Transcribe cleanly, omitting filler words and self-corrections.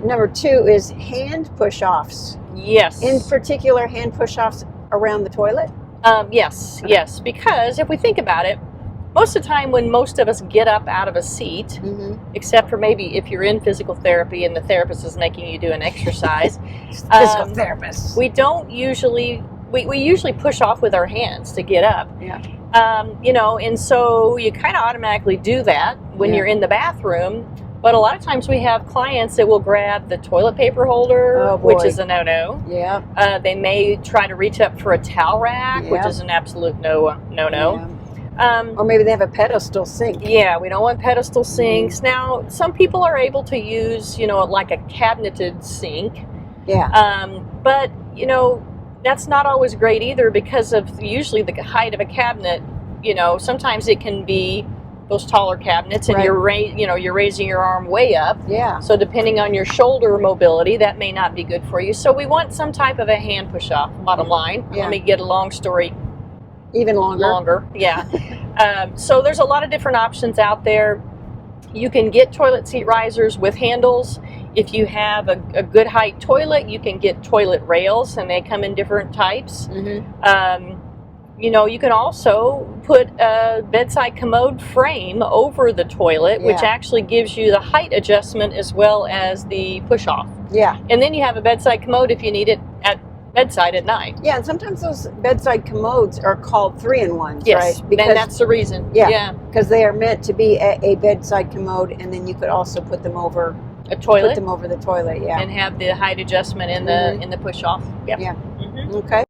Number 2 is hand push-offs. Yes. In particular, hand push-offs around the toilet? Yes, yes. Because if we think about it, most of the time when most of us get up out of a seat, except for maybe if you're in physical therapy and the therapist is making you do an exercise, Physical therapist. we don't usually, we usually push off with our hands to get up. Yeah. You know, and so you kind of automatically do that when you're in the bathroom. But a lot of times we have clients that will grab the toilet paper holder, which is a no-no. Yeah. They may try to reach up for a towel rack, which is an absolute no-no. Yeah. Or maybe they have a pedestal sink. Yeah, we don't want pedestal sinks. Now, some people are able to use, you know, like a cabineted sink. Yeah. But, you know, that's not always great either because of usually the height of a cabinet. You know, sometimes it can be those taller cabinets, and you're raising your arm way up. Yeah. So depending on your shoulder mobility, that may not be good for you. So we want some type of a hand push-off. Bottom line. Yeah. Let me get a long story. Even longer. Yeah. So there's a lot of different options out there. You can get toilet seat risers with handles. If you have a good height toilet, you can get toilet rails, and they come in different types. You know, you can also put a bedside commode frame over the toilet, which actually gives you the height adjustment as well as the push-off. Yeah. And then you have a bedside commode if you need it at bedside at night. Yeah, and sometimes those bedside commodes are called 3-in-1s, yes, right? And that's the reason. Yeah, because they are meant to be a bedside commode, and then you could also put them over a toilet. Put them over the toilet, and have the height adjustment in the push-off. Yep. Yeah. Okay.